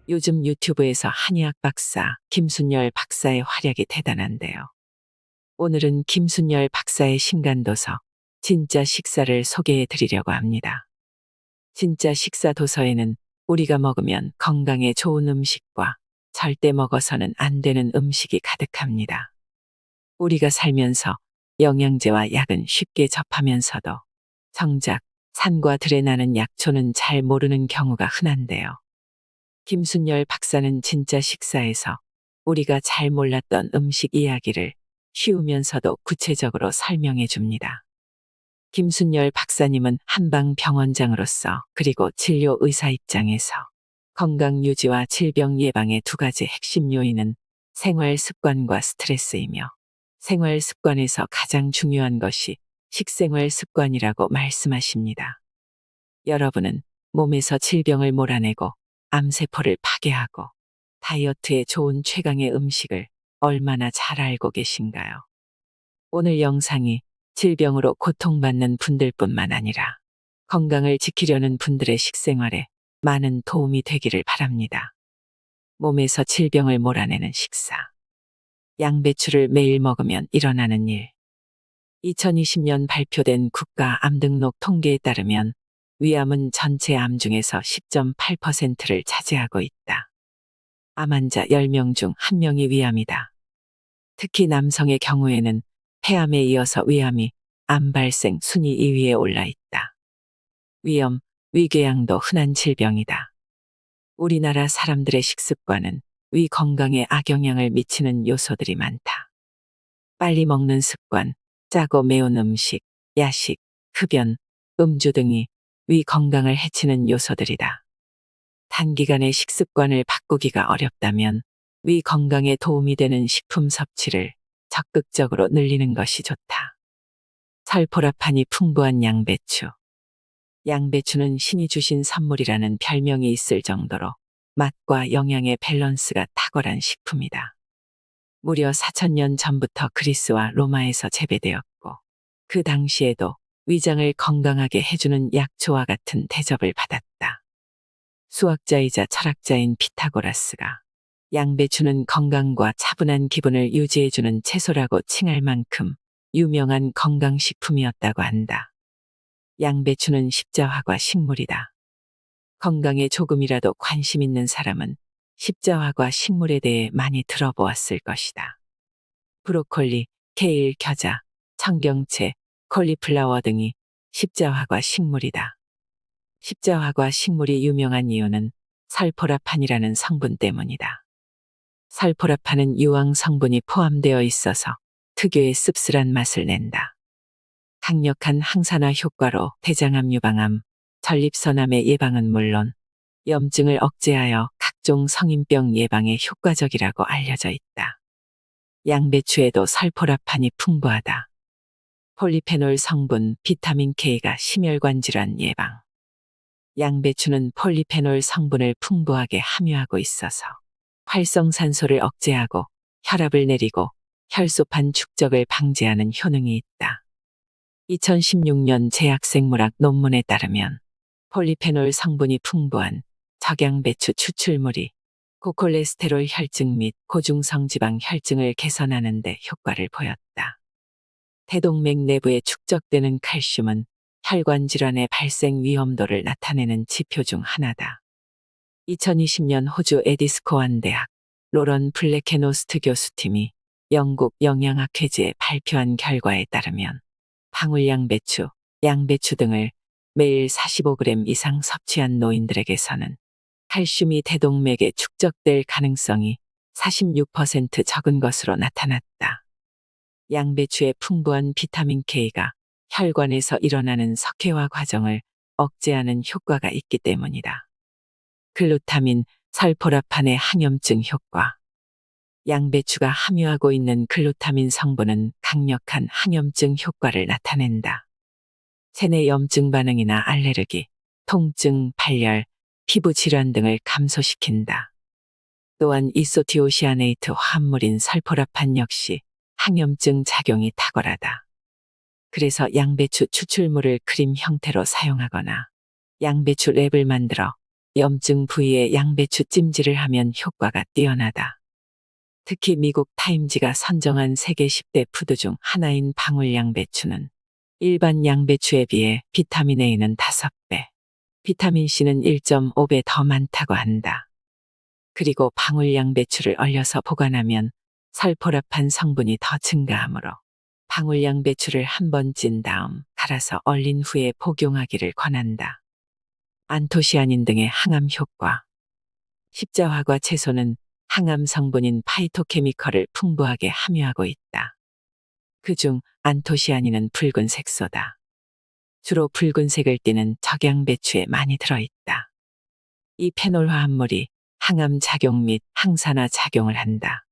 요즘 유튜브에서 한의학 박사 김순열 박사의 활약이 대단한데요. 오늘은 김순열 박사의 신간도서 진짜 식사를 소개해 드리려고 합니다. 진짜 식사 도서에는 우리가 먹으면 건강에 좋은 음식과 절대 먹어서는 안 되는 음식이 가득합니다. 우리가 살면서 영양제와 약은 쉽게 접하면서도 정작 산과 들에 나는 약초는 잘 모르는 경우가 흔한데요. 김순열 박사는 진짜 식사에서 우리가 잘 몰랐던 음식 이야기를 쉬우면서도 구체적으로 설명해 줍니다. 김순열 박사님은 한방병원장으로서 그리고 진료 의사 입장에서 건강 유지와 질병 예방의 두 가지 핵심 요인은 생활 습관과 스트레스이며 생활 습관에서 가장 중요한 것이 식생활 습관이라고 말씀하십니다. 여러분은 몸에서 질병을 몰아내고 암세포를 파괴하고 다이어트에 좋은 최강의 음식을 얼마나 잘 알고 계신가요? 오늘 영상이 질병으로 고통받는 분들뿐만 아니라 건강을 지키려는 분들의 식생활에 많은 도움이 되기를 바랍니다. 몸에서 질병을 몰아내는 식사. 양배추를 매일 먹으면 일어나는 일. 2020년 발표된 국가암 등록 통계에 따르면 위암은 전체 암 중에서 10.8%를 차지하고 있다. 암 환자 10명 중 1명이 위암이다. 특히 남성의 경우에는 폐암에 이어서 위암이 암 발생 순위 2위에 올라 있다. 위염, 위궤양도 흔한 질병이다. 우리나라 사람들의 식습관은 위 건강에 악영향을 미치는 요소들이 많다. 빨리 먹는 습관, 짜고 매운 음식, 야식, 흡연, 음주 등이 위 건강을 해치는 요소들이다. 단기간에 식습관을 바꾸기가 어렵다면 위 건강에 도움이 되는 식품 섭취를 적극적으로 늘리는 것이 좋다. 설포라판이 풍부한 양배추. 양배추는 신이 주신 선물이라는 별명이 있을 정도로 맛과 영양의 밸런스가 탁월한 식품이다. 무려 4,000년 전부터 그리스와 로마에서 재배되었고 그 당시에도 위장을 건강하게 해주는 약초와 같은 대접을 받았다. 수학자이자 철학자인 피타고라스가 양배추는 건강과 차분한 기분을 유지해주는 채소라고 칭할 만큼 유명한 건강식품이었다고 한다. 양배추는 십자화과 식물이다. 건강에 조금이라도 관심 있는 사람은 십자화과 식물에 대해 많이 들어보았을 것이다. 브로콜리, 케일, 겨자, 청경채, 콜리플라워 등이 십자화과 식물이다. 십자화과 식물이 유명한 이유는 설포라판이라는 성분 때문이다. 설포라판은 유황 성분이 포함되어 있어서 특유의 씁쓸한 맛을 낸다. 강력한 항산화 효과로 대장암 유방암, 전립선암의 예방은 물론 염증을 억제하여 각종 성인병 예방에 효과적이라고 알려져 있다. 양배추에도 설포라판이 풍부하다. 폴리페놀 성분 비타민 K가 심혈관 질환 예방. 양배추는 폴리페놀 성분을 풍부하게 함유하고 있어서 활성산소를 억제하고 혈압을 내리고 혈소판 축적을 방지하는 효능이 있다. 2016년 제약생물학 논문에 따르면 폴리페놀 성분이 풍부한 적양배추 추출물이 고콜레스테롤 혈증 및 고중성 지방 혈증을 개선하는 데 효과를 보였다. 대동맥 내부에 축적되는 칼슘은 혈관 질환의 발생 위험도를 나타내는 지표 중 하나다. 2020년 호주 에디스코안 대학 로런 블레케노스트 교수팀이 영국 영양학회지에 발표한 결과에 따르면 방울양배추, 양배추 등을 매일 45g 이상 섭취한 노인들에게서는 칼슘이 대동맥에 축적될 가능성이 46% 적은 것으로 나타났다. 양배추의 풍부한 비타민 K가 혈관에서 일어나는 석회화 과정을 억제하는 효과가 있기 때문이다. 글루타민, 설포라판의 항염증 효과. 양배추가 함유하고 있는 글루타민 성분은 강력한 항염증 효과를 나타낸다. 체내 염증 반응이나 알레르기, 통증, 발열, 피부 질환 등을 감소시킨다. 또한 이소티오시아네이트 화합물인 설포라판 역시 항염증 작용이 탁월하다. 그래서 양배추 추출물을 크림 형태로 사용하거나 양배추 랩을 만들어 염증 부위에 양배추 찜질을 하면 효과가 뛰어나다. 특히 미국 타임지가 선정한 세계 10대 푸드 중 하나인 방울 양배추는 일반 양배추에 비해 비타민 A는 5배, 비타민 C는 1.5배 더 많다고 한다. 그리고 방울 양배추를 얼려서 보관하면 설포라판 성분이 더 증가하므로 방울 양배추를 한 번 찐 다음 갈아서 얼린 후에 복용하기를 권한다. 안토시아닌 등의 항암 효과. 십자화과 채소는 항암 성분인 파이토케미컬을 풍부하게 함유하고 있다. 그중 안토시아닌은 붉은 색소다. 주로 붉은색을 띠는 적양배추에 많이 들어있다. 이 페놀 화합물이 항암 작용 및 항산화 작용을 한다.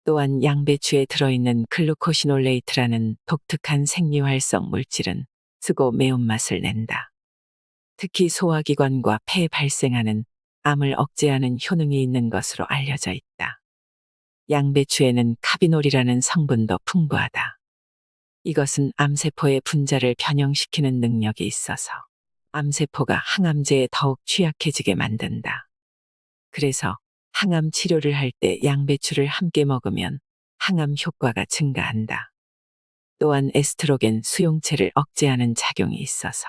또한 양배추에 들어있는 글루코시놀레이트라는 독특한 생리활성 물질은 쓰고 매운맛을 낸다. 특히 소화기관과 폐에 발생하는 암을 억제하는 효능이 있는 것으로 알려져 있다. 양배추에는 카비놀이라는 성분도 풍부하다. 이것은 암세포의 분자를 변형시키는 능력이 있어서 암세포가 항암제에 더욱 취약해지게 만든다. 그래서 항암 치료를 할 때 양배추를 함께 먹으면 항암 효과가 증가한다. 또한 에스트로겐 수용체를 억제하는 작용이 있어서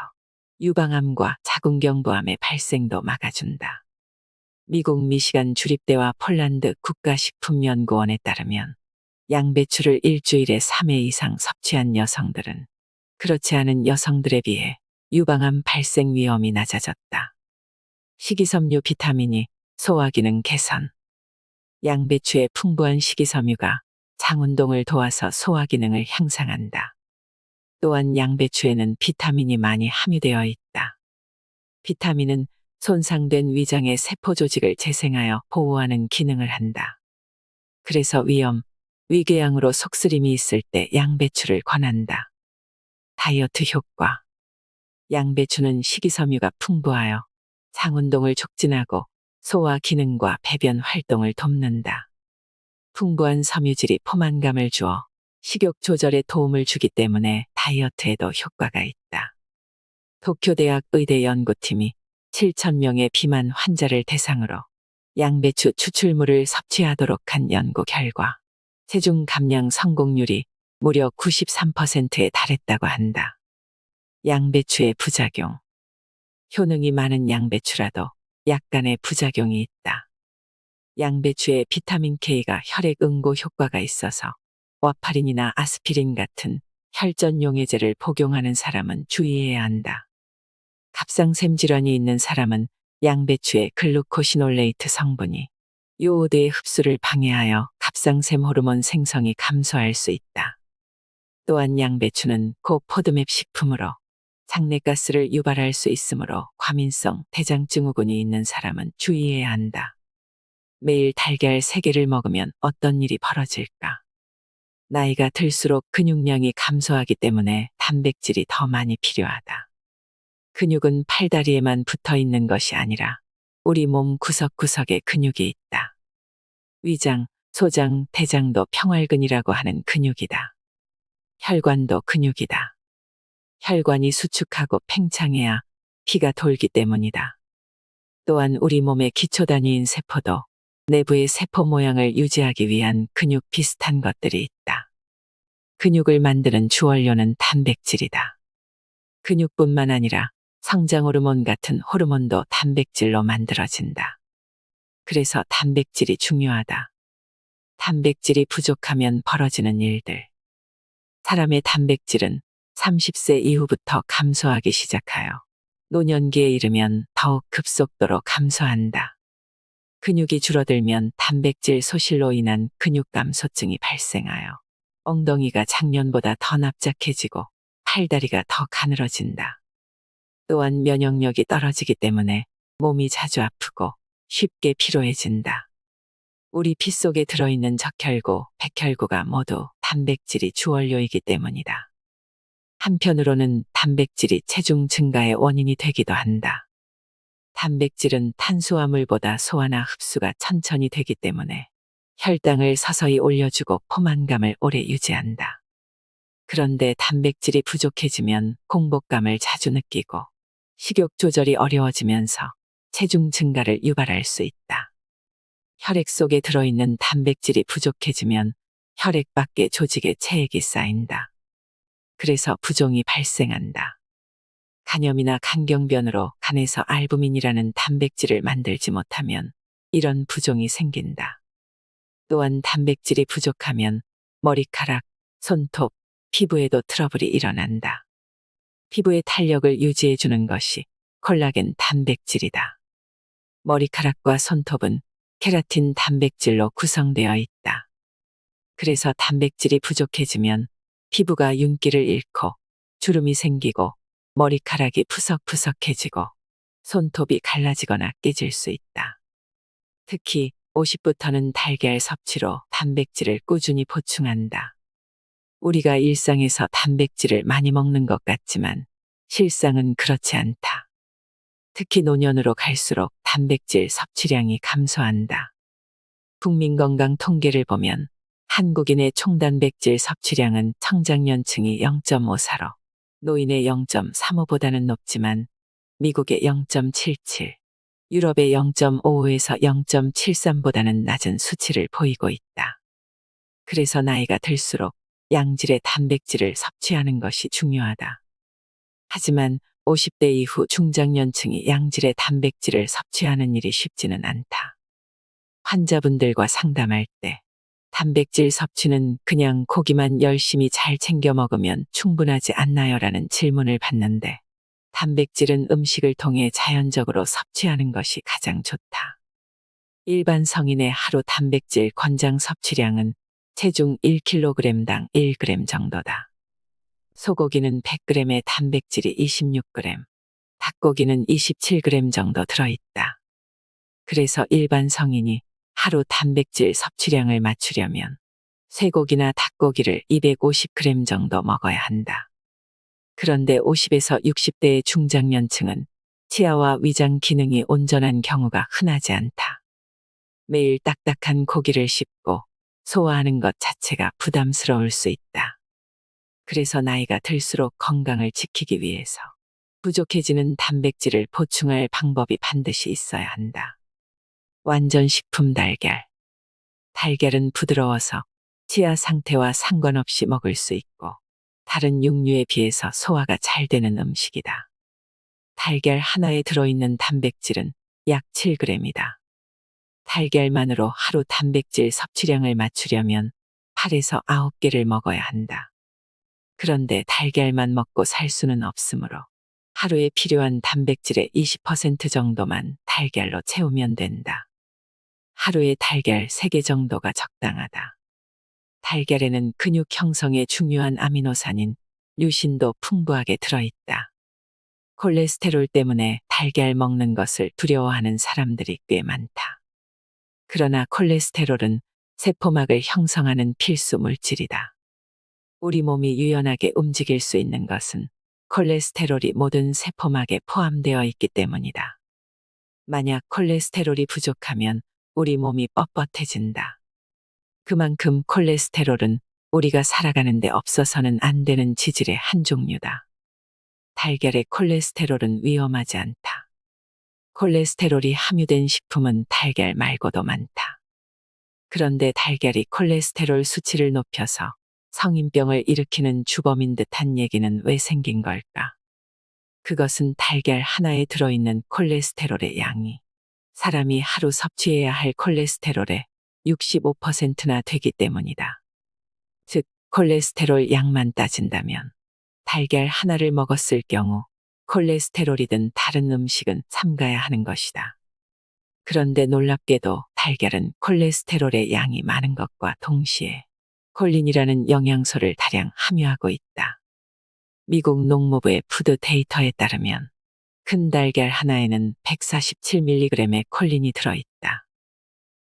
유방암과 자궁경부암의 발생도 막아준다. 미국 미시간 주립대와 폴란드 국가식품연구원에 따르면 양배추를 일주일에 3회 이상 섭취한 여성들은 그렇지 않은 여성들에 비해 유방암 발생 위험이 낮아졌다. 식이섬유 비타민이 소화기능 개선. 양배추의 풍부한 식이섬유가 장운동을 도와서 소화기능을 향상한다. 또한 양배추에는 비타민이 많이 함유되어 있다. 비타민은 손상된 위장의 세포 조직을 재생하여 보호하는 기능을 한다. 그래서 위염, 위궤양으로 속쓰림이 있을 때 양배추를 권한다. 다이어트 효과. 양배추는 식이섬유가 풍부하여 장운동을 촉진하고 소화 기능과 배변 활동을 돕는다. 풍부한 섬유질이 포만감을 주어 식욕 조절에 도움을 주기 때문에 다이어트에도 효과가 있다. 도쿄대학 의대 연구팀이 7,000명의 비만 환자를 대상으로 양배추 추출물을 섭취하도록 한 연구 결과 체중 감량 성공률이 무려 93%에 달했다고 한다. 양배추의 부작용. 효능이 많은 양배추라도 약간의 부작용이 있다. 양배추에 비타민 K가 혈액 응고 효과가 있어서 와파린이나 아스피린 같은 혈전 용해제를 복용하는 사람은 주의해야 한다. 갑상샘 질환이 있는 사람은 양배추의 글루코시놀레이트 성분이 요오드의 흡수를 방해하여 갑상샘 호르몬 생성이 감소할 수 있다. 또한 양배추는 고포드맵 식품으로 장내가스를 유발할 수 있으므로 과민성 대장증후군이 있는 사람은 주의해야 한다. 매일 달걀 3개를 먹으면 어떤 일이 벌어질까? 나이가 들수록 근육량이 감소하기 때문에 단백질이 더 많이 필요하다. 근육은 팔다리에만 붙어 있는 것이 아니라 우리 몸 구석구석에 근육이 있다. 위장, 소장, 대장도 평활근이라고 하는 근육이다. 혈관도 근육이다. 혈관이 수축하고 팽창해야 피가 돌기 때문이다. 또한 우리 몸의 기초단위인 세포도 내부의 세포 모양을 유지하기 위한 근육 비슷한 것들이 있다. 근육을 만드는 주원료는 단백질이다. 근육뿐만 아니라 성장 호르몬 같은 호르몬도 단백질로 만들어진다. 그래서 단백질이 중요하다. 단백질이 부족하면 벌어지는 일들. 사람의 단백질은 30세 이후부터 감소하기 시작하여 노년기에 이르면 더욱 급속도로 감소한다. 근육이 줄어들면 단백질 소실로 인한 근육 감소증이 발생하여 엉덩이가 작년보다 더 납작해지고 팔다리가 더 가늘어진다. 또한 면역력이 떨어지기 때문에 몸이 자주 아프고 쉽게 피로해진다. 우리 피 속에 들어있는 적혈구, 백혈구가 모두 단백질이 주원료이기 때문이다. 한편으로는 단백질이 체중 증가의 원인이 되기도 한다. 단백질은 탄수화물보다 소화나 흡수가 천천히 되기 때문에 혈당을 서서히 올려주고 포만감을 오래 유지한다. 그런데 단백질이 부족해지면 공복감을 자주 느끼고 식욕 조절이 어려워지면서 체중 증가를 유발할 수 있다. 혈액 속에 들어있는 단백질이 부족해지면 혈액 밖의 조직에 체액이 쌓인다. 그래서 부종이 발생한다. 간염이나 간경변으로 간에서 알부민이라는 단백질을 만들지 못하면 이런 부종이 생긴다. 또한 단백질이 부족하면 머리카락, 손톱, 피부에도 트러블이 일어난다. 피부의 탄력을 유지해주는 것이 콜라겐 단백질이다. 머리카락과 손톱은 케라틴 단백질로 구성되어 있다. 그래서 단백질이 부족해지면 피부가 윤기를 잃고 주름이 생기고 머리카락이 푸석푸석해지고 손톱이 갈라지거나 깨질 수 있다. 특히 50부터는 달걀 섭취로 단백질을 꾸준히 보충한다. 우리가 일상에서 단백질을 많이 먹는 것 같지만 실상은 그렇지 않다. 특히 노년으로 갈수록 단백질 섭취량이 감소한다. 국민 건강 통계를 보면 한국인의 총 단백질 섭취량은 청장년층이 0.54로 노인의 0.35보다는 높지만 미국의 0.77, 유럽의 0.55에서 0.73보다는 낮은 수치를 보이고 있다. 그래서 나이가 들수록 양질의 단백질을 섭취하는 것이 중요하다. 하지만 50대 이후 중장년층이 양질의 단백질을 섭취하는 일이 쉽지는 않다. 환자분들과 상담할 때 단백질 섭취는 그냥 고기만 열심히 잘 챙겨 먹으면 충분하지 않나요? 라는 질문을 받는데 단백질은 음식을 통해 자연적으로 섭취하는 것이 가장 좋다. 일반 성인의 하루 단백질 권장 섭취량은 체중 1kg당 1g 정도다. 소고기는 100g에 단백질이 26g, 닭고기는 27g 정도 들어있다. 그래서 일반 성인이 하루 단백질 섭취량을 맞추려면 쇠고기나 닭고기를 250g 정도 먹어야 한다. 그런데 50에서 60대의 중장년층은 치아와 위장 기능이 온전한 경우가 흔하지 않다. 매일 딱딱한 고기를 씹고 소화하는 것 자체가 부담스러울 수 있다. 그래서 나이가 들수록 건강을 지키기 위해서 부족해지는 단백질을 보충할 방법이 반드시 있어야 한다. 완전식품 달걀. 달걀은 부드러워서 치아 상태와 상관없이 먹을 수 있고 다른 육류에 비해서 소화가 잘 되는 음식이다. 달걀 하나에 들어있는 단백질은 약 7g이다. 달걀만으로 하루 단백질 섭취량을 맞추려면 8에서 9개를 먹어야 한다. 그런데 달걀만 먹고 살 수는 없으므로 하루에 필요한 단백질의 20% 정도만 달걀로 채우면 된다. 하루에 달걀 3개 정도가 적당하다. 달걀에는 근육 형성에 중요한 아미노산인 류신도 풍부하게 들어있다. 콜레스테롤 때문에 달걀 먹는 것을 두려워하는 사람들이 꽤 많다. 그러나 콜레스테롤은 세포막을 형성하는 필수 물질이다. 우리 몸이 유연하게 움직일 수 있는 것은 콜레스테롤이 모든 세포막에 포함되어 있기 때문이다. 만약 콜레스테롤이 부족하면 우리 몸이 뻣뻣해진다. 그만큼 콜레스테롤은 우리가 살아가는데 없어서는 안 되는 지질의 한 종류다. 달걀의 콜레스테롤은 위험하지 않다. 콜레스테롤이 함유된 식품은 달걀 말고도 많다. 그런데 달걀이 콜레스테롤 수치를 높여서 성인병을 일으키는 주범인 듯한 얘기는 왜 생긴 걸까? 그것은 달걀 하나에 들어있는 콜레스테롤의 양이 사람이 하루 섭취해야 할 콜레스테롤의 65%나 되기 때문이다. 즉, 콜레스테롤 양만 따진다면 달걀 하나를 먹었을 경우 콜레스테롤이든 다른 음식은 삼가야 하는 것이다. 그런데 놀랍게도 달걀은 콜레스테롤의 양이 많은 것과 동시에 콜린이라는 영양소를 다량 함유하고 있다. 미국 농무부의 푸드 데이터에 따르면 큰 달걀 하나에는 147mg의 콜린이 들어있다.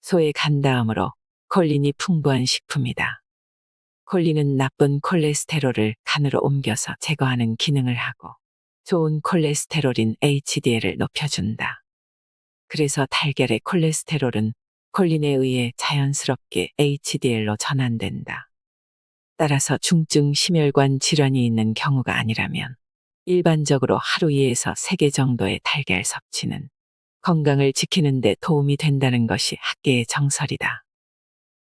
소의 간 다음으로 콜린이 풍부한 식품이다. 콜린은 나쁜 콜레스테롤을 간으로 옮겨서 제거하는 기능을 하고 좋은 콜레스테롤인 HDL을 높여준다. 그래서 달걀의 콜레스테롤은 콜린에 의해 자연스럽게 HDL로 전환된다. 따라서 중증 심혈관 질환이 있는 경우가 아니라면 일반적으로 하루 2에서 3개 정도의 달걀 섭취는 건강을 지키는 데 도움이 된다는 것이 학계의 정설이다.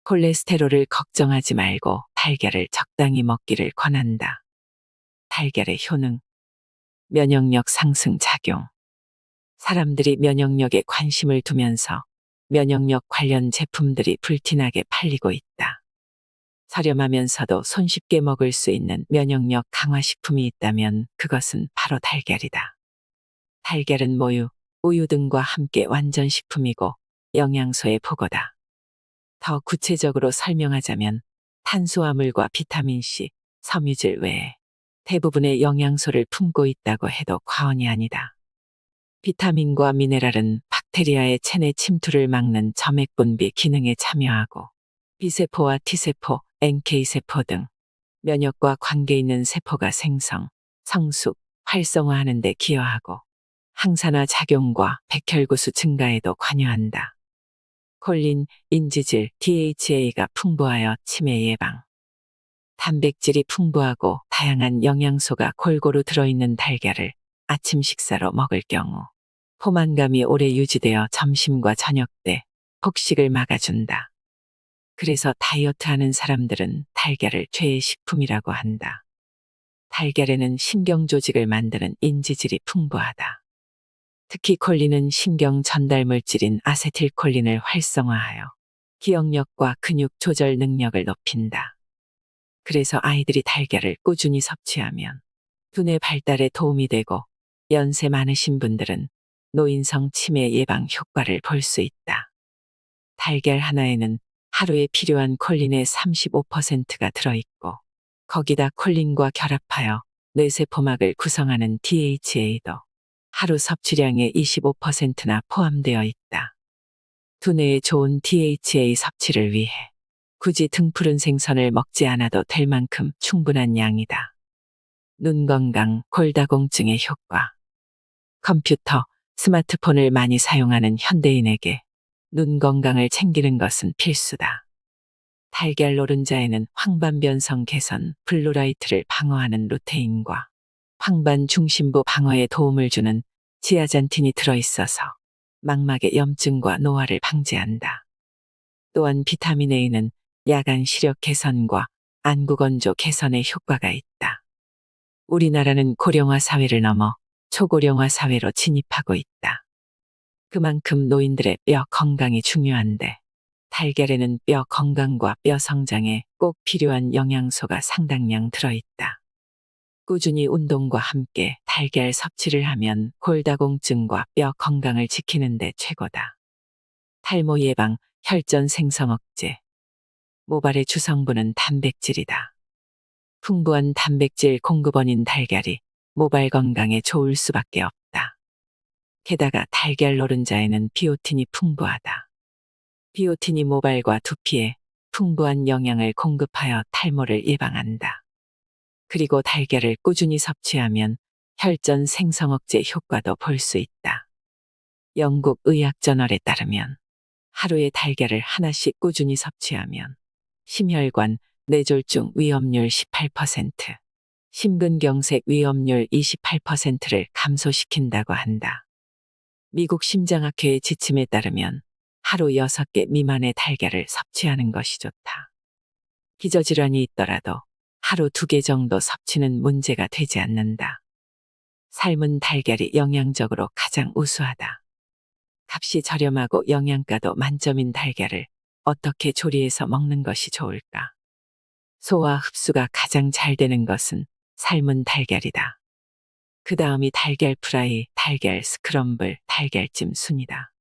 콜레스테롤을 걱정하지 말고 달걀을 적당히 먹기를 권한다. 달걀의 효능, 면역력 상승 작용. 사람들이 면역력에 관심을 두면서 면역력 관련 제품들이 불티나게 팔리고 있다. 저렴하면서도 손쉽게 먹을 수 있는 면역력 강화식품이 있다면 그것은 바로 달걀이다. 달걀은 모유, 우유 등과 함께 완전식품이고 영양소의 보고다. 더 구체적으로 설명하자면 탄수화물과 비타민C, 섬유질 외에 대부분의 영양소를 품고 있다고 해도 과언이 아니다. 비타민과 미네랄은 박테리아의 체내 침투를 막는 점액 분비 기능에 참여하고 B세포와 T세포, NK세포 등 면역과 관계 있는 세포가 생성, 성숙, 활성화하는 데 기여하고 항산화 작용과 백혈구수 증가에도 관여한다. 콜린, 인지질, DHA가 풍부하여 치매 예방. 단백질이 풍부하고 다양한 영양소가 골고루 들어있는 달걀을 아침 식사로 먹을 경우 포만감이 오래 유지되어 점심과 저녁 때 폭식을 막아준다. 그래서 다이어트하는 사람들은 달걀을 최애 식품이라고 한다. 달걀에는 신경조직을 만드는 인지질이 풍부하다. 특히 콜린은 신경 전달 물질인 아세틸콜린을 활성화하여 기억력과 근육 조절 능력을 높인다. 그래서 아이들이 달걀을 꾸준히 섭취하면 두뇌 발달에 도움이 되고 연세 많으신 분들은 노인성 치매 예방 효과를 볼 수 있다. 달걀 하나에는 하루에 필요한 콜린의 35%가 들어있고 거기다 콜린과 결합하여 뇌세포막을 구성하는 DHA도 하루 섭취량의 25%나 포함되어 있다. 두뇌에 좋은 DHA 섭취를 위해 굳이 등푸른 생선을 먹지 않아도 될 만큼 충분한 양이다. 눈 건강, 골다공증의 효과. 컴퓨터, 스마트폰을 많이 사용하는 현대인에게 눈 건강을 챙기는 것은 필수다. 달걀 노른자에는 황반변성 개선, 블루라이트를 방어하는 루테인과 황반 중심부 방어에 도움을 주는 지아잔틴이 들어있어서 망막의 염증과 노화를 방지한다. 또한 비타민 A는 야간 시력 개선과 안구건조 개선에 효과가 있다. 우리나라는 고령화 사회를 넘어 초고령화 사회로 진입하고 있다. 그만큼 노인들의 뼈 건강이 중요한데 달걀에는 뼈 건강과 뼈 성장에 꼭 필요한 영양소가 상당량 들어있다. 꾸준히 운동과 함께 달걀 섭취를 하면 골다공증과 뼈 건강을 지키는 데 최고다. 탈모 예방, 혈전 생성 억제. 모발의 주성분은 단백질이다. 풍부한 단백질 공급원인 달걀이 모발 건강에 좋을 수밖에 없다. 게다가 달걀 노른자에는 비오틴이 풍부하다. 비오틴이 모발과 두피에 풍부한 영양을 공급하여 탈모를 예방한다. 그리고 달걀을 꾸준히 섭취하면 혈전 생성 억제 효과도 볼 수 있다. 영국 의학저널에 따르면 하루에 달걀을 하나씩 꾸준히 섭취하면 심혈관, 뇌졸중 위험률 18%, 심근경색 위험률 28%를 감소시킨다고 한다. 미국 심장학회의 지침에 따르면 하루 6개 미만의 달걀을 섭취하는 것이 좋다. 기저질환이 있더라도 하루 2개 정도 섭취는 문제가 되지 않는다. 삶은 달걀이 영양적으로 가장 우수하다. 값이 저렴하고 영양가도 만점인 달걀을 어떻게 조리해서 먹는 것이 좋을까? 소화 흡수가 가장 잘 되는 것은 삶은 달걀이다. 그 다음이 달걀 프라이, 달걀 스크럼블, 달걀찜 순이다.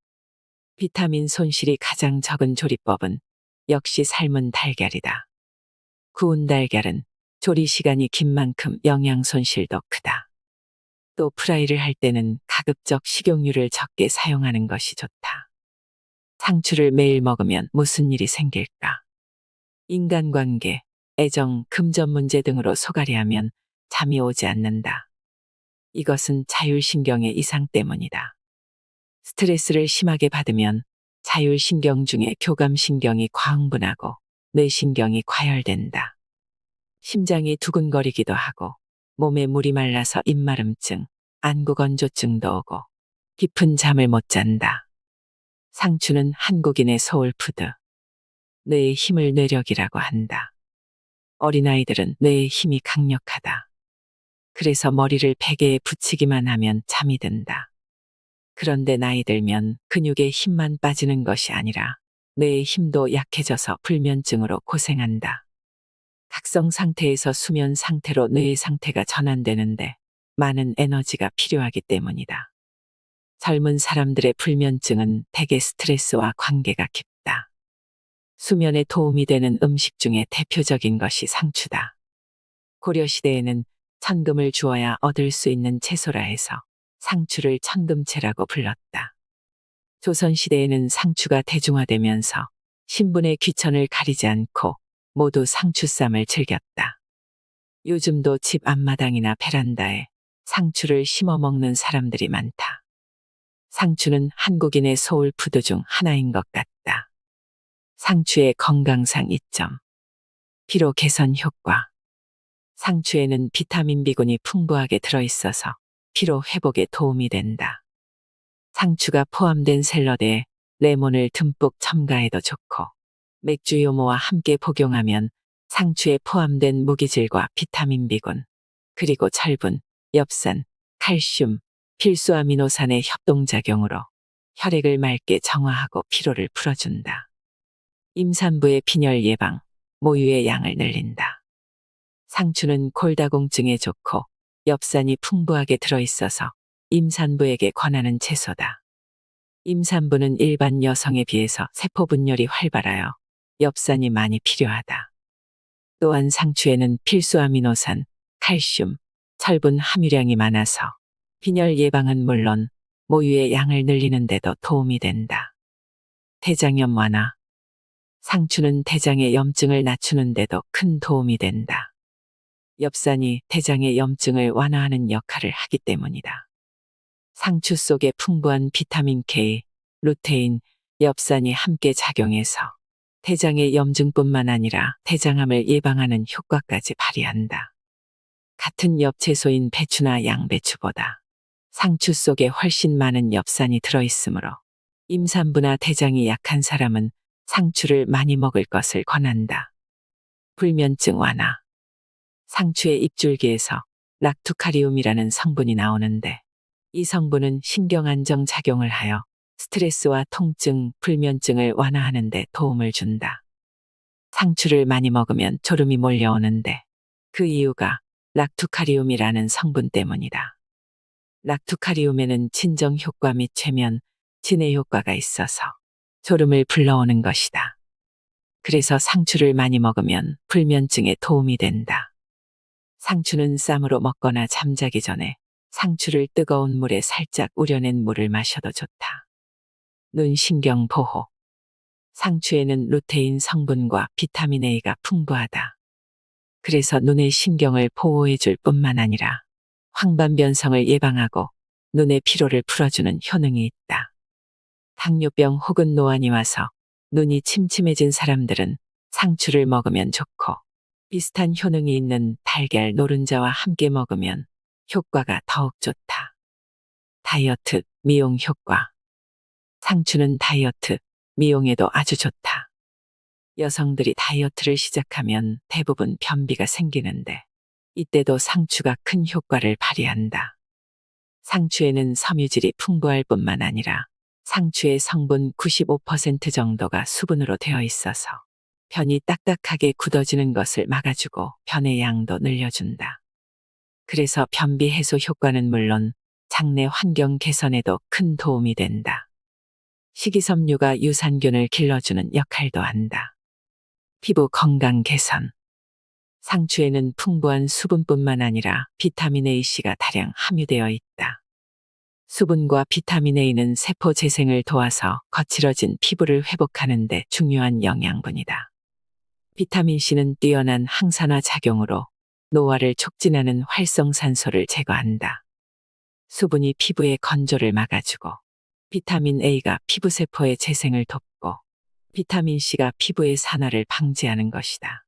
비타민 손실이 가장 적은 조리법은 역시 삶은 달걀이다. 구운 달걀은 조리 시간이 긴 만큼 영양 손실도 크다. 또 프라이를 할 때는 가급적 식용유를 적게 사용하는 것이 좋다. 상추를 매일 먹으면 무슨 일이 생길까? 인간관계, 애정, 금전 문제 등으로 소갈이하면 잠이 오지 않는다. 이것은 자율신경의 이상 때문이다. 스트레스를 심하게 받으면 자율신경 중에 교감신경이 과흥분하고 뇌신경이 과열된다. 심장이 두근거리기도 하고 몸에 물이 말라서 입마름증, 안구건조증도 오고 깊은 잠을 못 잔다. 상추는 한국인의 소울푸드. 뇌의 힘을 뇌력이라고 한다. 어린아이들은 뇌의 힘이 강력하다. 그래서 머리를 베개에 붙이기만 하면 잠이 든다. 그런데 나이 들면 근육의 힘만 빠지는 것이 아니라 뇌의 힘도 약해져서 불면증으로 고생한다. 각성 상태에서 수면 상태로 뇌의 상태가 전환되는데 많은 에너지가 필요하기 때문이다. 젊은 사람들의 불면증은 대개 스트레스와 관계가 깊다. 수면에 도움이 되는 음식 중에 대표적인 것이 상추다. 고려시대에는 천금을 주어야 얻을 수 있는 채소라 해서 상추를 천금채라고 불렀다. 조선시대에는 상추가 대중화되면서 신분의 귀천을 가리지 않고 모두 상추쌈을 즐겼다. 요즘도 집 앞마당이나 베란다에 상추를 심어 먹는 사람들이 많다. 상추는 한국인의 소울푸드 중 하나인 것 같다. 상추의 건강상 이점. 피로 개선 효과. 상추에는 비타민 B군이 풍부하게 들어있어서 피로 회복에 도움이 된다. 상추가 포함된 샐러드에 레몬을 듬뿍 첨가해도 좋고 맥주 요모와 함께 복용하면 상추에 포함된 무기질과 비타민 B군, 그리고 철분, 엽산, 칼슘, 필수 아미노산의 협동작용으로 혈액을 맑게 정화하고 피로를 풀어준다. 임산부의 빈혈 예방, 모유의 양을 늘린다. 상추는 골다공증에 좋고 엽산이 풍부하게 들어있어서 임산부에게 권하는 채소다. 임산부는 일반 여성에 비해서 세포 분열이 활발하여 엽산이 많이 필요하다. 또한 상추에는 필수 아미노산, 칼슘, 철분 함유량이 많아서 빈혈 예방은 물론 모유의 양을 늘리는 데도 도움이 된다. 대장염 완화. 상추는 대장의 염증을 낮추는 데도 큰 도움이 된다. 엽산이 대장의 염증을 완화하는 역할을 하기 때문이다. 상추 속에 풍부한 비타민 K, 루테인, 엽산이 함께 작용해서 대장의 염증뿐만 아니라 대장암을 예방하는 효과까지 발휘한다. 같은 엽채소인 배추나 양배추보다 상추 속에 훨씬 많은 엽산이 들어있으므로 임산부나 대장이 약한 사람은 상추를 많이 먹을 것을 권한다. 불면증 완화. 상추의 잎줄기에서 락투카리움이라는 성분이 나오는데 이 성분은 신경안정 작용을 하여 스트레스와 통증, 불면증을 완화하는 데 도움을 준다. 상추를 많이 먹으면 졸음이 몰려오는데 그 이유가 락투카리움이라는 성분 때문이다. 락투카리움에는 진정 효과 및 최면, 진해 효과가 있어서 졸음을 불러오는 것이다. 그래서 상추를 많이 먹으면 불면증에 도움이 된다. 상추는 쌈으로 먹거나 잠자기 전에 상추를 뜨거운 물에 살짝 우려낸 물을 마셔도 좋다. 눈 신경 보호. 상추에는 루테인 성분과 비타민 A가 풍부하다. 그래서 눈의 신경을 보호해줄 뿐만 아니라 황반변성을 예방하고 눈의 피로를 풀어주는 효능이 있다. 당뇨병 혹은 노안이 와서 눈이 침침해진 사람들은 상추를 먹으면 좋고 비슷한 효능이 있는 달걀 노른자와 함께 먹으면 효과가 더욱 좋다. 다이어트, 미용 효과. 상추는 다이어트, 미용에도 아주 좋다. 여성들이 다이어트를 시작하면 대부분 변비가 생기는데 이때도 상추가 큰 효과를 발휘한다. 상추에는 섬유질이 풍부할 뿐만 아니라 상추의 성분 95% 정도가 수분으로 되어 있어서 변이 딱딱하게 굳어지는 것을 막아주고 변의 양도 늘려준다. 그래서 변비 해소 효과는 물론 장내 환경 개선에도 큰 도움이 된다. 식이섬유가 유산균을 길러주는 역할도 한다. 피부 건강 개선. 상추에는 풍부한 수분뿐만 아니라 비타민 A씨가 다량 함유되어 있다. 수분과 비타민 A는 세포 재생을 도와서 거칠어진 피부를 회복하는 데 중요한 영양분이다. 비타민 C는 뛰어난 항산화 작용으로 노화를 촉진하는 활성산소를 제거한다. 수분이 피부의 건조를 막아주고 비타민 A가 피부세포의 재생을 돕고 비타민 C가 피부의 산화를 방지하는 것이다.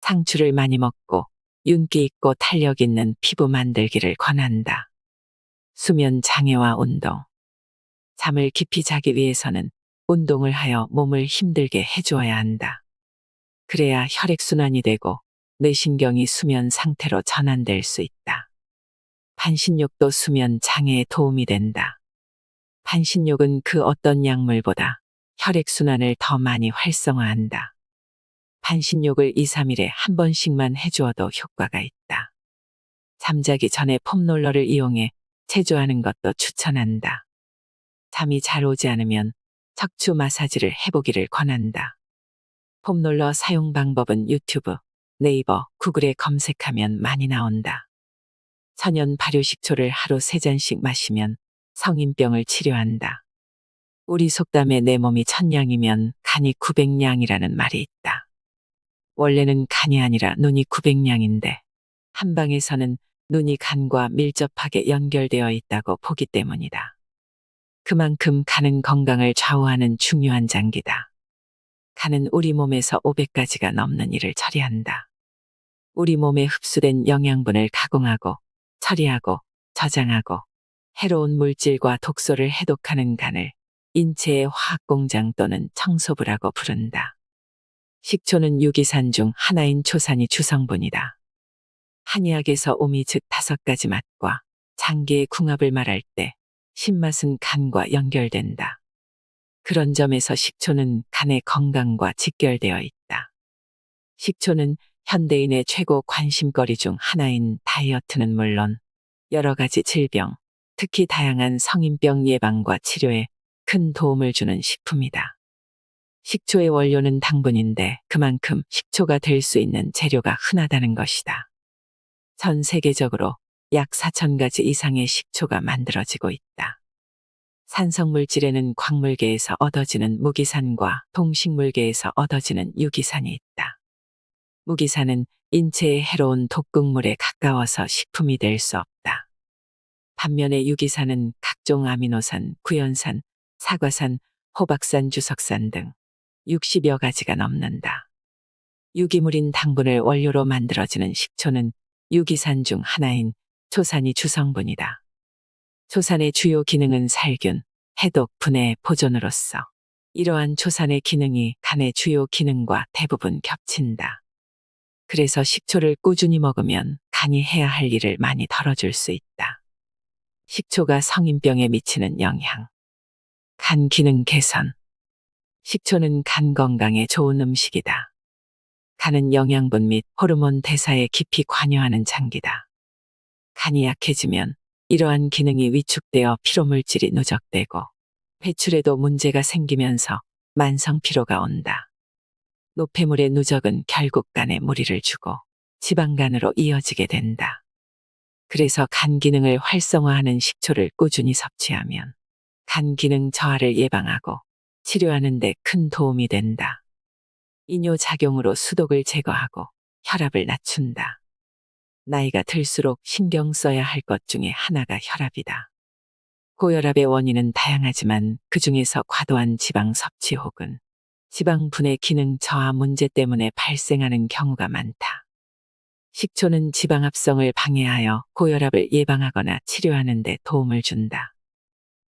상추를 많이 먹고 윤기 있고 탄력 있는 피부 만들기를 권한다. 수면 장애와 운동. 잠을 깊이 자기 위해서는 운동을 하여 몸을 힘들게 해주어야 한다. 그래야 혈액순환이 되고 뇌신경이 수면 상태로 전환될 수 있다. 반신욕도 수면 장애에 도움이 된다. 반신욕은 그 어떤 약물보다 혈액순환을 더 많이 활성화한다. 반신욕을 2, 3일에 한 번씩만 해주어도 효과가 있다. 잠자기 전에 폼롤러를 이용해 체조하는 것도 추천한다. 잠이 잘 오지 않으면 척추 마사지를 해보기를 권한다. 폼롤러 사용 방법은 유튜브, 네이버, 구글에 검색하면 많이 나온다. 천연 발효식초를 하루 3잔씩 마시면 성인병을 치료한다. 우리 속담에 내 몸이 1000냥이면 간이 900냥이라는 말이 있다. 원래는 간이 아니라 눈이 900냥인데 한방에서는 눈이 간과 밀접하게 연결되어 있다고 보기 때문이다. 그만큼 간은 건강을 좌우하는 중요한 장기다. 간은 우리 몸에서 500가지가 넘는 일을 처리한다. 우리 몸에 흡수된 영양분을 가공하고 처리하고 저장하고 해로운 물질과 독소를 해독하는 간을 인체의 화학공장 또는 청소부라고 부른다. 식초는 유기산 중 하나인 초산이 주성분이다. 한의학에서 오미 즉 5가지 맛과 장기의 궁합을 말할 때 신맛은 간과 연결된다. 그런 점에서 식초는 간의 건강과 직결되어 있다. 식초는 현대인의 최고 관심거리 중 하나인 다이어트는 물론 여러 가지 질병, 특히 다양한 성인병 예방과 치료에 큰 도움을 주는 식품이다. 식초의 원료는 당분인데 그만큼 식초가 될 수 있는 재료가 흔하다는 것이다. 전 세계적으로 약 4,000가지 이상의 식초가 만들어지고 있다. 산성물질에는 광물계에서 얻어지는 무기산과 동식물계에서 얻어지는 유기산이 있다. 무기산은 인체에 해로운 독극물에 가까워서 식품이 될 수 없다. 반면에 유기산은 각종 아미노산, 구연산, 사과산, 호박산, 주석산 등 60여 가지가 넘는다. 유기물인 당분을 원료로 만들어지는 식초는 유기산 중 하나인 초산이 주성분이다. 초산의 주요 기능은 살균, 해독, 분해, 보존으로서 이러한 초산의 기능이 간의 주요 기능과 대부분 겹친다. 그래서 식초를 꾸준히 먹으면 간이 해야 할 일을 많이 덜어줄 수 있다. 식초가 성인병에 미치는 영향. 간 기능 개선. 식초는 간 건강에 좋은 음식이다. 간은 영양분 및 호르몬 대사에 깊이 관여하는 장기다. 간이 약해지면 이러한 기능이 위축되어 피로물질이 누적되고 배출에도 문제가 생기면서 만성 피로가 온다. 노폐물의 누적은 결국 간에 무리를 주고 지방간으로 이어지게 된다. 그래서 간 기능을 활성화하는 식초를 꾸준히 섭취하면 간 기능 저하를 예방하고 치료하는 데 큰 도움이 된다. 이뇨 작용으로 수독을 제거하고 혈압을 낮춘다. 나이가 들수록 신경 써야 할 것 중에 하나가 혈압이다. 고혈압의 원인은 다양하지만 그중에서 과도한 지방 섭취 혹은 지방 분해 기능 저하 문제 때문에 발생하는 경우가 많다. 식초는 지방 합성을 방해하여 고혈압을 예방하거나 치료하는 데 도움을 준다.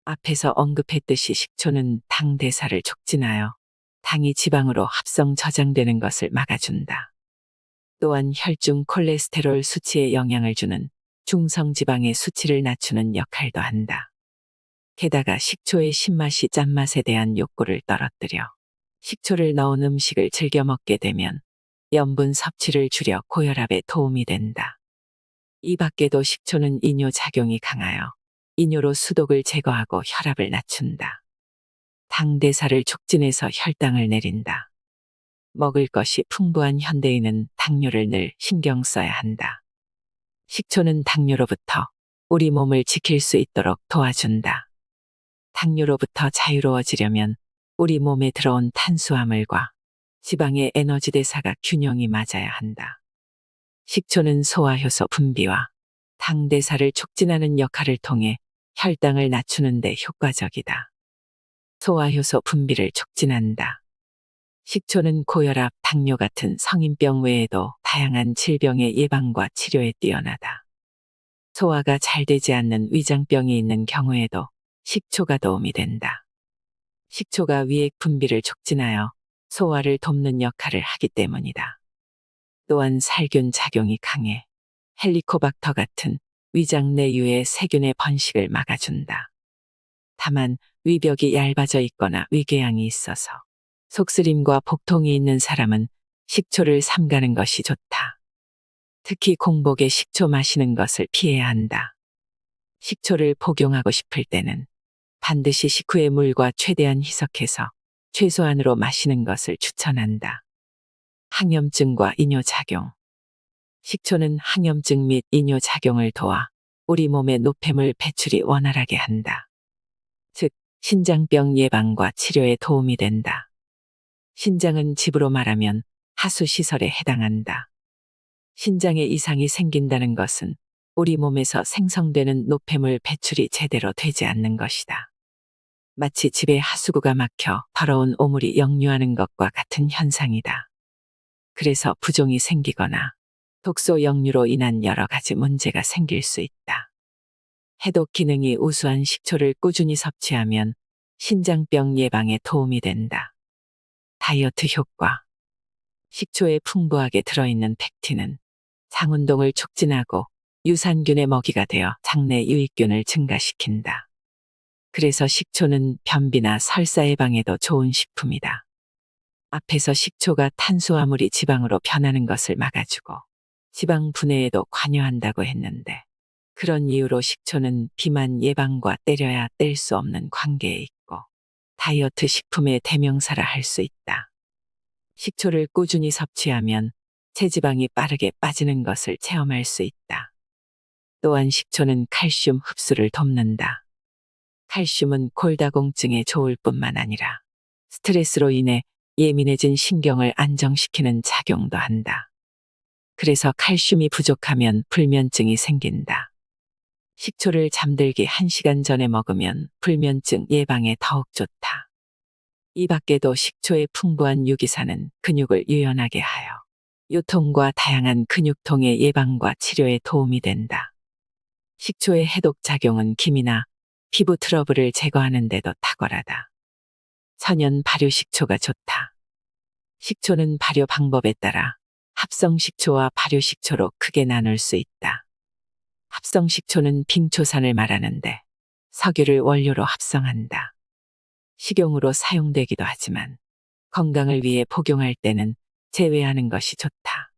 앞에서 언급했듯이 식초는 당 대사를 촉진하여 당이 지방으로 합성 저장되는 것을 막아준다. 또한 혈중 콜레스테롤 수치에 영향을 주는 중성지방의 수치를 낮추는 역할도 한다. 게다가 식초의 신맛이 짠맛에 대한 욕구를 떨어뜨려 식초를 넣은 음식을 즐겨 먹게 되면 염분 섭취를 줄여 고혈압에 도움이 된다. 이 밖에도 식초는 이뇨 작용이 강하여 이뇨로 수독을 제거하고 혈압을 낮춘다. 당 대사를 촉진해서 혈당을 내린다. 먹을 것이 풍부한 현대인은 당뇨를 늘 신경 써야 한다. 식초는 당뇨로부터 우리 몸을 지킬 수 있도록 도와준다. 당뇨로부터 자유로워지려면 우리 몸에 들어온 탄수화물과 지방의 에너지 대사가 균형이 맞아야 한다. 식초는 소화효소 분비와 당 대사를 촉진하는 역할을 통해 혈당을 낮추는 데 효과적이다. 소화효소 분비를 촉진한다. 식초는 고혈압, 당뇨 같은 성인병 외에도 다양한 질병의 예방과 치료에 뛰어나다. 소화가 잘 되지 않는 위장병이 있는 경우에도 식초가 도움이 된다. 식초가 위액 분비를 촉진하여 소화를 돕는 역할을 하기 때문이다. 또한 살균 작용이 강해 헬리코박터 같은 위장 내유의 세균의 번식을 막아준다. 다만 위벽이 얇아져 있거나 위궤양이 있어서 속쓰림과 복통이 있는 사람은 식초를 삼가는 것이 좋다. 특히 공복에 식초 마시는 것을 피해야 한다. 식초를 복용하고 싶을 때는 반드시 식후에 물과 최대한 희석해서 최소한으로 마시는 것을 추천한다. 항염증과 이뇨작용. 식초는 항염증 및 이뇨작용을 도와 우리 몸의 노폐물 배출이 원활하게 한다. 즉, 신장병 예방과 치료에 도움이 된다. 신장은 집으로 말하면 하수시설에 해당한다. 신장에 이상이 생긴다는 것은 우리 몸에서 생성되는 노폐물 배출이 제대로 되지 않는 것이다. 마치 집에 하수구가 막혀 더러운 오물이 역류하는 것과 같은 현상이다. 그래서 부종이 생기거나 독소 역류로 인한 여러 가지 문제가 생길 수 있다. 해독 기능이 우수한 식초를 꾸준히 섭취하면 신장병 예방에 도움이 된다. 다이어트 효과. 식초에 풍부하게 들어있는 펙틴은 장운동을 촉진하고 유산균의 먹이가 되어 장내 유익균을 증가시킨다. 그래서 식초는 변비나 설사 예방에도 좋은 식품이다. 앞에서 식초가 탄수화물이 지방으로 변하는 것을 막아주고 지방 분해에도 관여한다고 했는데, 그런 이유로 식초는 비만 예방과 때려야 뗄 수 없는 관계에 있고 다이어트 식품의 대명사라 할 수 있다. 식초를 꾸준히 섭취하면 체지방이 빠르게 빠지는 것을 체험할 수 있다. 또한 식초는 칼슘 흡수를 돕는다. 칼슘은 골다공증에 좋을 뿐만 아니라 스트레스로 인해 예민해진 신경을 안정시키는 작용도 한다. 그래서 칼슘이 부족하면 불면증이 생긴다. 식초를 잠들기 1시간 전에 먹으면 불면증 예방에 더욱 좋다. 이 밖에도 식초의 풍부한 유기산은 근육을 유연하게 하여 요통과 다양한 근육통의 예방과 치료에 도움이 된다. 식초의 해독 작용은 기미나 피부 트러블을 제거하는 데도 탁월하다. 천연 발효 식초가 좋다. 식초는 발효 방법에 따라 합성 식초와 발효 식초로 크게 나눌 수 있다. 합성 식초는 빙초산을 말하는데 석유를 원료로 합성한다. 식용으로 사용되기도 하지만 건강을 위해 복용할 때는 제외하는 것이 좋다.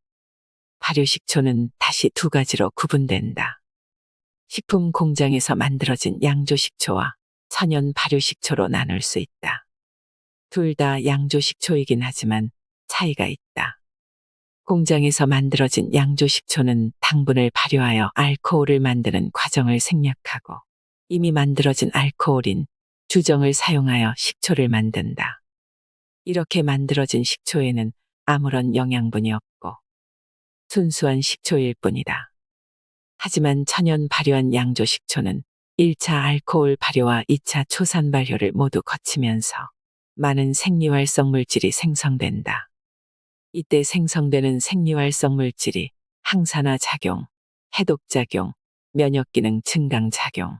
발효 식초는 다시 두 가지로 구분된다. 식품 공장에서 만들어진 양조 식초와 천연 발효 식초로 나눌 수 있다. 둘 다 양조 식초이긴 하지만 차이가 있다. 공장에서 만들어진 양조 식초는 당분을 발효하여 알코올을 만드는 과정을 생략하고 이미 만들어진 알코올인 주정을 사용하여 식초를 만든다. 이렇게 만들어진 식초에는 아무런 영양분이 없고 순수한 식초일 뿐이다. 하지만 천연 발효한 양조 식초는 1차 알코올 발효와 2차 초산 발효를 모두 거치면서 많은 생리활성 물질이 생성된다. 이때 생성되는 생리활성 물질이 항산화 작용, 해독 작용, 면역기능 증강 작용,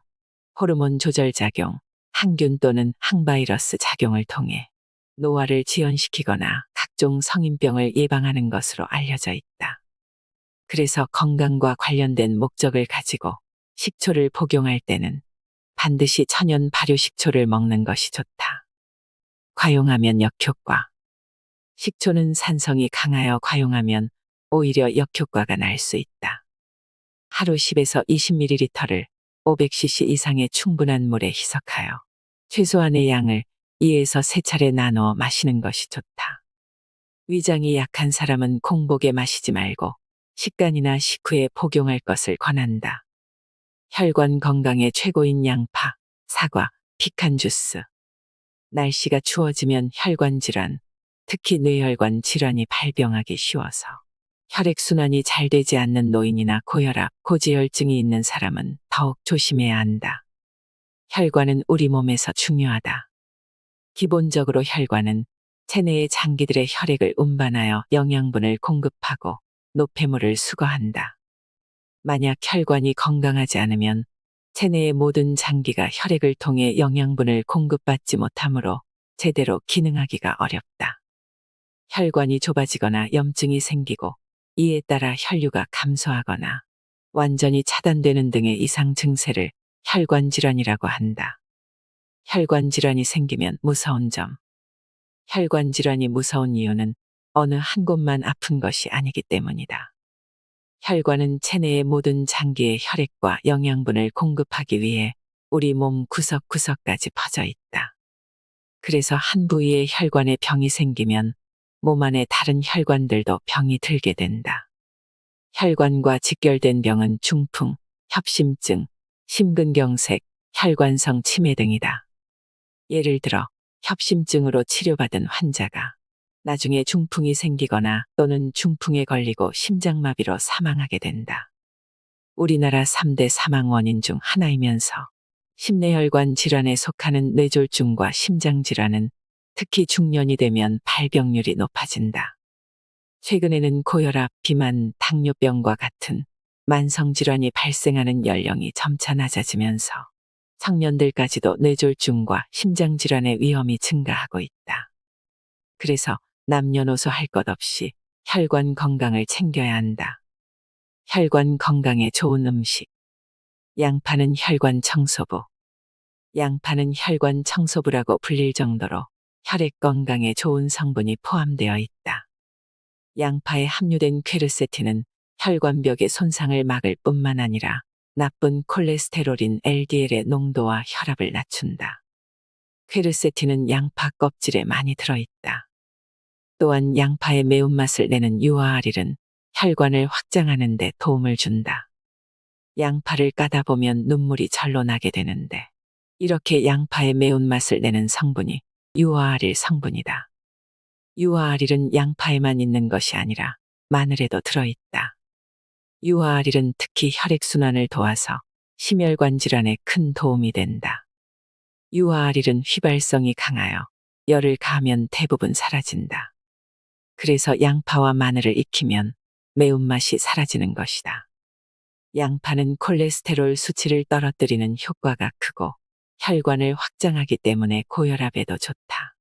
호르몬 조절 작용, 항균 또는 항바이러스 작용을 통해 노화를 지연시키거나 각종 성인병을 예방하는 것으로 알려져 있다. 그래서 건강과 관련된 목적을 가지고 식초를 복용할 때는 반드시 천연 발효 식초를 먹는 것이 좋다. 과용하면 역효과. 식초는 산성이 강하여 과용하면 오히려 역효과가 날 수 있다. 하루 10에서 20ml를 500cc 이상의 충분한 물에 희석하여 최소한의 양을 2에서 3차례 나누어 마시는 것이 좋다. 위장이 약한 사람은 공복에 마시지 말고 식간이나 식후에 복용할 것을 권한다. 혈관 건강에 최고인 양파, 사과, 피칸 주스. 날씨가 추워지면 혈관 질환, 특히 뇌혈관 질환이 발병하기 쉬워서 혈액순환이 잘 되지 않는 노인이나 고혈압, 고지혈증이 있는 사람은 더욱 조심해야 한다. 혈관은 우리 몸에서 중요하다. 기본적으로 혈관은 체내의 장기들의 혈액을 운반하여 영양분을 공급하고 노폐물을 수거한다. 만약 혈관이 건강하지 않으면 체내의 모든 장기가 혈액을 통해 영양분을 공급받지 못하므로 제대로 기능하기가 어렵다. 혈관이 좁아지거나 염증이 생기고 이에 따라 혈류가 감소하거나 완전히 차단되는 등의 이상 증세를 혈관 질환이라고 한다. 혈관 질환이 생기면 무서운 점. 혈관 질환이 무서운 이유는 어느 한 곳만 아픈 것이 아니기 때문이다. 혈관은 체내의 모든 장기에 혈액과 영양분을 공급하기 위해 우리 몸 구석구석까지 퍼져 있다. 그래서 한 부위의 혈관에 병이 생기면 몸 안의 다른 혈관들도 병이 들게 된다. 혈관과 직결된 병은 중풍, 협심증, 심근경색, 혈관성 치매 등이다. 예를 들어 협심증으로 치료받은 환자가 나중에 중풍이 생기거나 또는 중풍에 걸리고 심장마비로 사망하게 된다. 우리나라 3대 사망 원인 중 하나이면서 심내혈관 질환에 속하는 뇌졸중과 심장질환은 특히 중년이 되면 발병률이 높아진다. 최근에는 고혈압, 비만, 당뇨병과 같은 만성질환이 발생하는 연령이 점차 낮아지면서 청년들까지도 뇌졸중과 심장질환의 위험이 증가하고 있다. 그래서 남녀노소 할 것 없이 혈관 건강을 챙겨야 한다. 혈관 건강에 좋은 음식. 양파는 혈관 청소부. 양파는 혈관 청소부라고 불릴 정도로 혈액 건강에 좋은 성분이 포함되어 있다. 양파에 함유된 퀘르세틴은 혈관벽의 손상을 막을 뿐만 아니라 나쁜 콜레스테롤인 LDL의 농도와 혈압을 낮춘다. 퀘르세틴은 양파 껍질에 많이 들어있다. 또한 양파의 매운맛을 내는 유아알일은 혈관을 확장하는 데 도움을 준다. 양파를 까다 보면 눈물이 절로 나게 되는데 이렇게 양파의 매운맛을 내는 성분이 유아알일 성분이다. 유아알일은 양파에만 있는 것이 아니라 마늘에도 들어있다. 유아알일은 특히 혈액순환을 도와서 심혈관 질환에 큰 도움이 된다. 유아알일은 휘발성이 강하여 열을 가하면 대부분 사라진다. 그래서 양파와 마늘을 익히면 매운맛이 사라지는 것이다. 양파는 콜레스테롤 수치를 떨어뜨리는 효과가 크고 혈관을 확장하기 때문에 고혈압에도 좋다.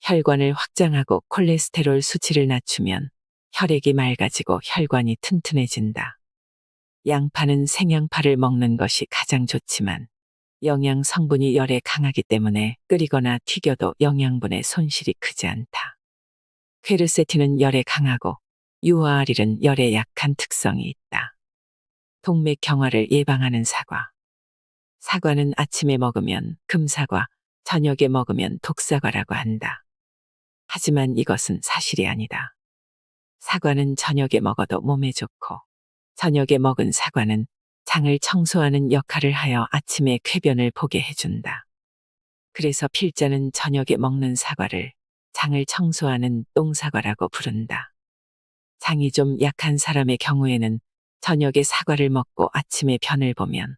혈관을 확장하고 콜레스테롤 수치를 낮추면 혈액이 맑아지고 혈관이 튼튼해진다. 양파는 생양파를 먹는 것이 가장 좋지만 영양 성분이 열에 강하기 때문에 끓이거나 튀겨도 영양분의 손실이 크지 않다. 퀘르세틴은 열에 강하고 유아알일은 열에 약한 특성이 있다. 동맥경화를 예방하는 사과. 사과는 아침에 먹으면 금사과, 저녁에 먹으면 독사과라고 한다. 하지만 이것은 사실이 아니다. 사과는 저녁에 먹어도 몸에 좋고 저녁에 먹은 사과는 장을 청소하는 역할을 하여 아침에 쾌변을 보게 해준다. 그래서 필자는 저녁에 먹는 사과를 장을 청소하는 똥사과라고 부른다. 장이 좀 약한 사람의 경우에는 저녁에 사과를 먹고 아침에 변을 보면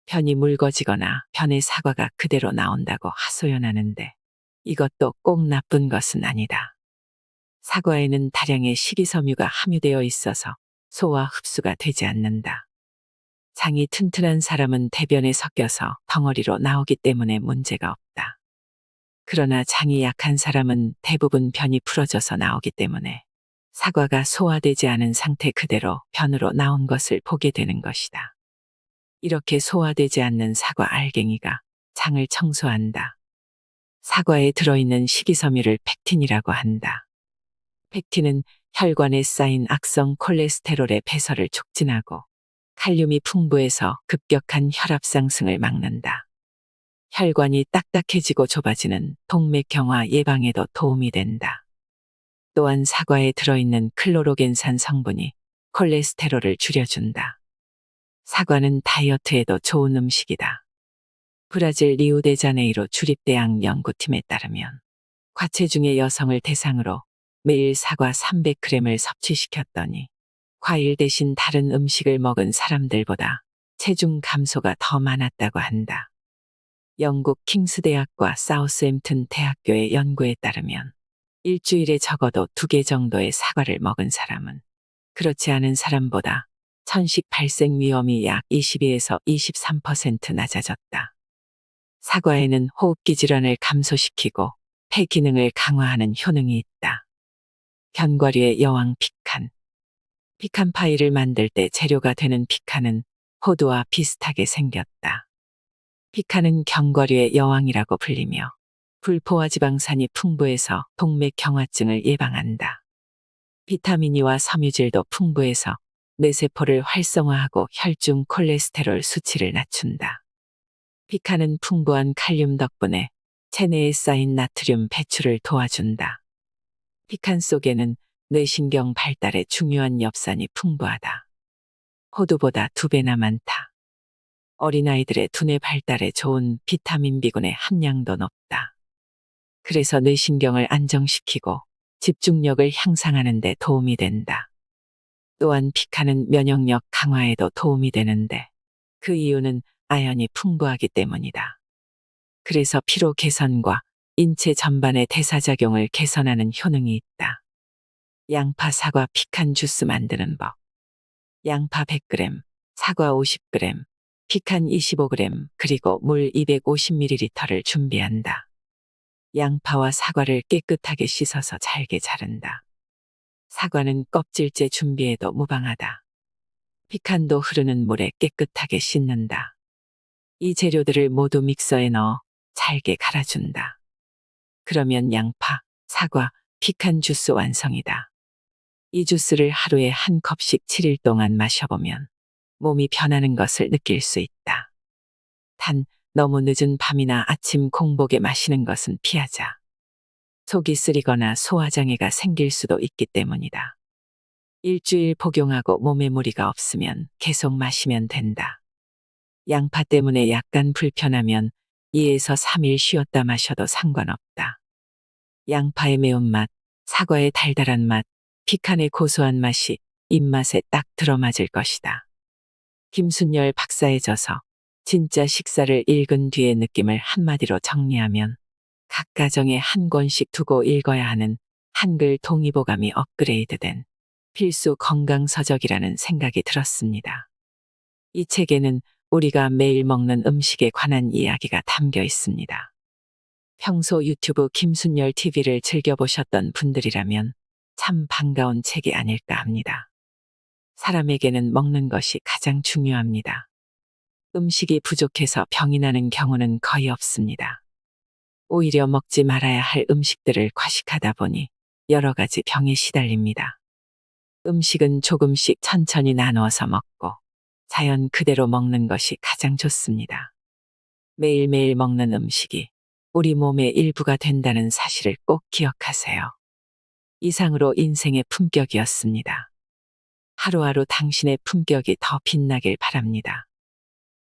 변이 묽어지거나 변의 사과가 그대로 나온다고 하소연하는데 이것도 꼭 나쁜 것은 아니다. 사과에는 다량의 식이섬유가 함유되어 있어서 소화 흡수가 되지 않는다. 장이 튼튼한 사람은 대변에 섞여서 덩어리로 나오기 때문에 문제가 없다. 그러나 장이 약한 사람은 대부분 변이 풀어져서 나오기 때문에 사과가 소화되지 않은 상태 그대로 변으로 나온 것을 보게 되는 것이다. 이렇게 소화되지 않는 사과 알갱이가 장을 청소한다. 사과에 들어있는 식이섬유를 펙틴이라고 한다. 펙틴은 혈관에 쌓인 악성 콜레스테롤의 배설을 촉진하고 칼륨이 풍부해서 급격한 혈압 상승을 막는다. 혈관이 딱딱해지고 좁아지는 동맥경화 예방에도 도움이 된다. 또한 사과에 들어있는 클로로겐산 성분이 콜레스테롤을 줄여준다. 사과는 다이어트에도 좋은 음식이다. 브라질 리우데자네이로 주립대학 연구팀에 따르면 과체중의 여성을 대상으로 매일 사과 300g을 섭취시켰더니 과일 대신 다른 음식을 먹은 사람들보다 체중 감소가 더 많았다고 한다. 영국 킹스 대학과 사우스햄튼 대학교의 연구에 따르면 일주일에 적어도 2개 정도의 사과를 먹은 사람은 그렇지 않은 사람보다 천식 발생 위험이 약 22에서 23% 낮아졌다. 사과에는 호흡기 질환을 감소시키고 폐 기능을 강화하는 효능이 있다. 견과류의 여왕 피칸. 피칸 파이를 만들 때 재료가 되는 피칸은 호두와 비슷하게 생겼다. 피칸은 견과류의 여왕이라고 불리며 불포화 지방산이 풍부해서 동맥 경화증을 예방한다. 비타민 E와 섬유질도 풍부해서 뇌세포를 활성화하고 혈중 콜레스테롤 수치를 낮춘다. 피칸은 풍부한 칼륨 덕분에 체내에 쌓인 나트륨 배출을 도와준다. 피칸 속에는 뇌신경 발달에 중요한 엽산이 풍부하다. 호두보다 2배나 많다. 어린아이들의 두뇌 발달에 좋은 비타민 B군의 함량도 높다. 그래서 뇌신경을 안정시키고 집중력을 향상하는 데 도움이 된다. 또한 피칸은 면역력 강화에도 도움이 되는데 그 이유는 아연이 풍부하기 때문이다. 그래서 피로 개선과 인체 전반의 대사작용을 개선하는 효능이 있다. 양파, 사과, 피칸 주스 만드는 법. 양파 100g, 사과 50g, 피칸 25g, 그리고 물 250ml를 준비한다. 양파와 사과를 깨끗하게 씻어서 잘게 자른다. 사과는 껍질째 준비해도 무방하다. 피칸도 흐르는 물에 깨끗하게 씻는다. 이 재료들을 모두 믹서에 넣어 잘게 갈아준다. 그러면 양파, 사과, 피칸 주스 완성이다. 이 주스를 하루에 한 컵씩 7일 동안 마셔보면 몸이 변하는 것을 느낄 수 있다. 단, 너무 늦은 밤이나 아침 공복에 마시는 것은 피하자. 속이 쓰리거나 소화장애가 생길 수도 있기 때문이다. 일주일 복용하고 몸에 무리가 없으면 계속 마시면 된다. 양파 때문에 약간 불편하면 2에서 3일 쉬었다 마셔도 상관없다. 양파의 매운맛, 사과의 달달한 맛, 피칸의 고소한 맛이 입맛에 딱 들어맞을 것이다. 김순열 박사의 저서 진짜 식사를 읽은 뒤의 느낌을 한마디로 정리하면 각 가정에 한 권씩 두고 읽어야 하는 한글 동의보감이 업그레이드된 필수 건강서적이라는 생각이 들었습니다. 이 책에는 우리가 매일 먹는 음식에 관한 이야기가 담겨 있습니다. 평소 유튜브 김순열 TV를 즐겨보셨던 분들이라면 참 반가운 책이 아닐까 합니다. 사람에게는 먹는 것이 가장 중요합니다. 음식이 부족해서 병이 나는 경우는 거의 없습니다. 오히려 먹지 말아야 할 음식들을 과식하다 보니 여러 가지 병에 시달립니다. 음식은 조금씩 천천히 나누어서 먹고 자연 그대로 먹는 것이 가장 좋습니다. 매일매일 먹는 음식이 우리 몸의 일부가 된다는 사실을 꼭 기억하세요. 이상으로 인생의 품격이었습니다. 하루하루 당신의 품격이 더 빛나길 바랍니다.